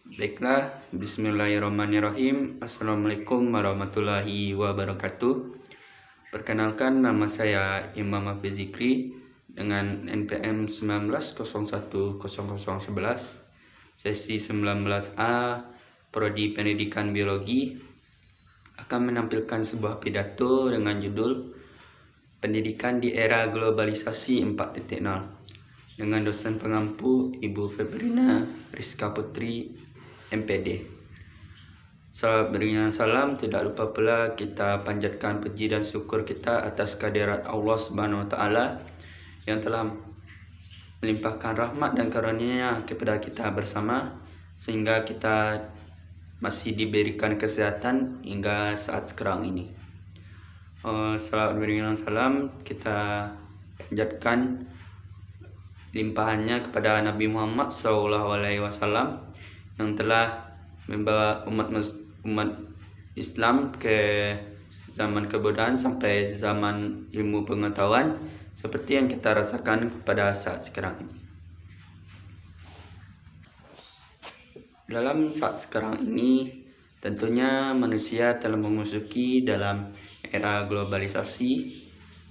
Baiklah, bismillahirrahmanirrahim. Assalamualaikum warahmatullahi wabarakatuh. Perkenalkan, nama saya Imam Hafiz Zikri dengan NPM 19010011, sesi 19A, Prodi Pendidikan Biologi, akan menampilkan sebuah pidato dengan judul Pendidikan di Era Globalisasi 4.0 dengan dosen pengampu Ibu Febrina Rizka Putri, MPD. Salam berikan salam, tidak lupa pula kita panjatkan puji dan syukur kita atas kehadirat Allah Subhanahu wa taala yang telah melimpahkan rahmat dan karunia-Nya kepada kita bersama sehingga kita masih diberikan kesehatan hingga saat sekarang ini. Salam berikan salam kita panjatkan limpahannya kepada Nabi Muhammad SAW yang telah membawa umat Islam ke zaman kebodohan sampai zaman ilmu pengetahuan seperti yang kita rasakan pada saat sekarang ini. Dalam saat sekarang ini tentunya manusia telah memasuki dalam era globalisasi,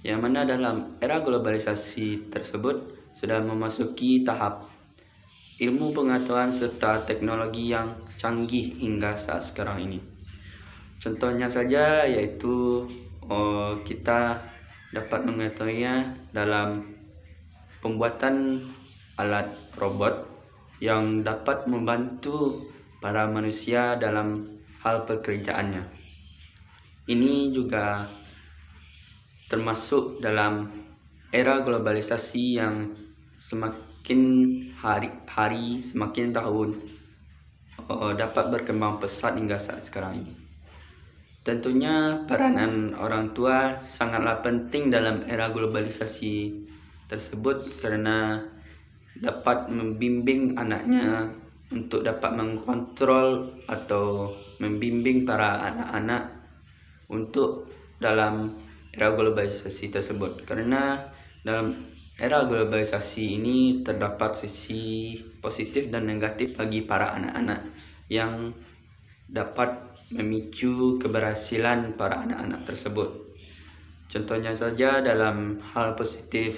yang mana dalam era globalisasi tersebut sudah memasuki tahap ilmu pengetahuan serta teknologi yang canggih hingga saat sekarang ini. Contohnya saja yaitu kita dapat mengetahuinya dalam pembuatan alat robot yang dapat membantu para manusia dalam hal pekerjaannya. Ini juga termasuk dalam era globalisasi yang semakin hari semakin tahun dapat berkembang pesat hingga saat sekarang ini. Tentunya peranan orang tua sangatlah penting dalam era globalisasi tersebut karena dapat membimbing anaknya untuk dapat mengkontrol atau membimbing para anak-anak untuk dalam era globalisasi tersebut. Karena dalam era globalisasi ini terdapat sisi positif dan negatif bagi para anak-anak yang dapat memicu keberhasilan para anak-anak tersebut. Contohnya saja dalam hal positif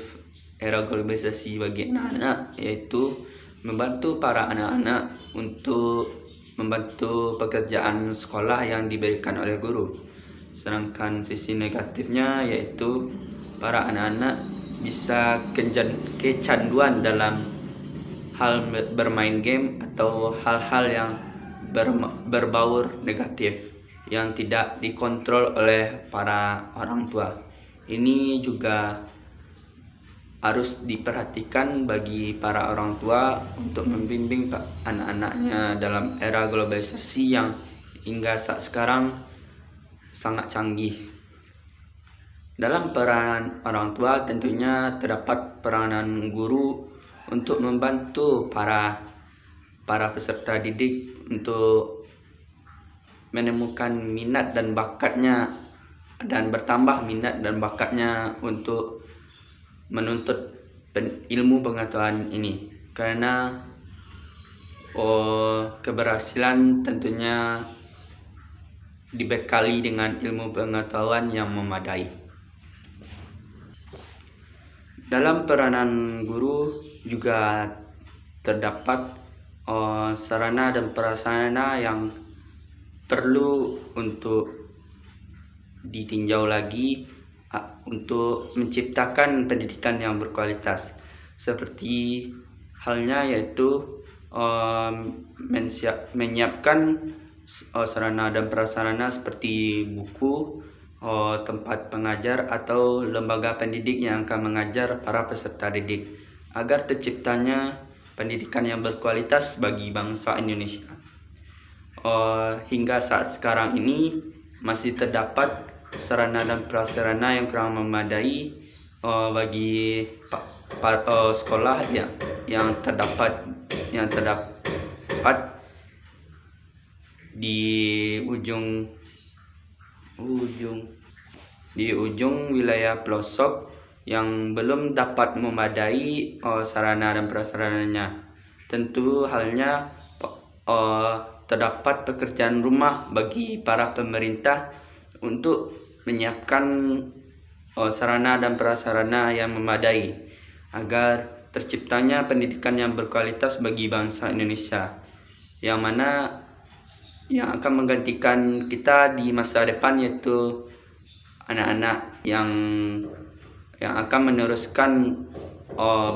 era globalisasi bagi anak-anak yaitu membantu para anak-anak untuk membantu pekerjaan sekolah yang diberikan oleh guru. Sedangkan sisi negatifnya yaitu para anak-anak bisa kecanduan dalam hal bermain game atau hal-hal yang berbaur negatif yang tidak dikontrol oleh para orang tua. Ini juga harus diperhatikan bagi para orang tua untuk membimbing anak-anaknya dalam era globalisasi yang hingga saat sekarang sangat canggih. Dalam peran orang tua tentunya terdapat peranan guru untuk membantu para peserta didik untuk menemukan minat dan bakatnya dan bertambah minat dan bakatnya untuk menuntut ilmu pengetahuan ini. Karena keberhasilan tentunya dibekali dengan ilmu pengetahuan yang memadai. Dalam peranan guru juga terdapat sarana dan prasarana yang perlu untuk ditinjau lagi untuk menciptakan pendidikan yang berkualitas, seperti halnya yaitu menyiapkan sarana dan prasarana seperti buku, tempat pengajar atau lembaga pendidik yang akan mengajar para peserta didik agar terciptanya pendidikan yang berkualitas bagi bangsa Indonesia. Hingga saat sekarang ini masih terdapat sarana dan prasarana yang kurang memadai bagi sekolah yang terdapat di ujung wilayah pelosok yang belum dapat memadai sarana dan prasarananya. Tentu halnya terdapat pekerjaan rumah bagi para pemerintah untuk menyiapkan sarana dan prasarana yang memadai agar terciptanya pendidikan yang berkualitas bagi bangsa Indonesia, yang mana yang akan menggantikan kita di masa depan, yaitu anak-anak yang akan meneruskan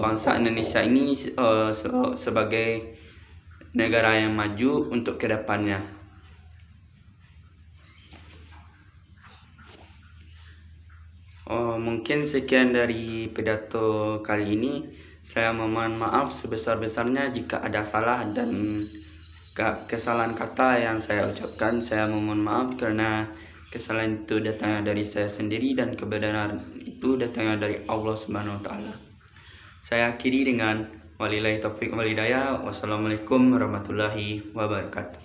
bangsa Indonesia ini sebagai negara yang maju untuk kedepannya. Mungkin sekian dari pidato kali ini. Saya memohon maaf sebesar-besarnya jika ada salah dan kesalahan kata yang saya ucapkan. Saya memohon maaf karena kesalahan itu datangnya dari saya sendiri dan kebenaran itu datangnya dari Allah Subhanahu wa taala. Saya akhiri dengan wabillahi taufiq wal hidayah. Wassalamualaikum warahmatullahi wabarakatuh.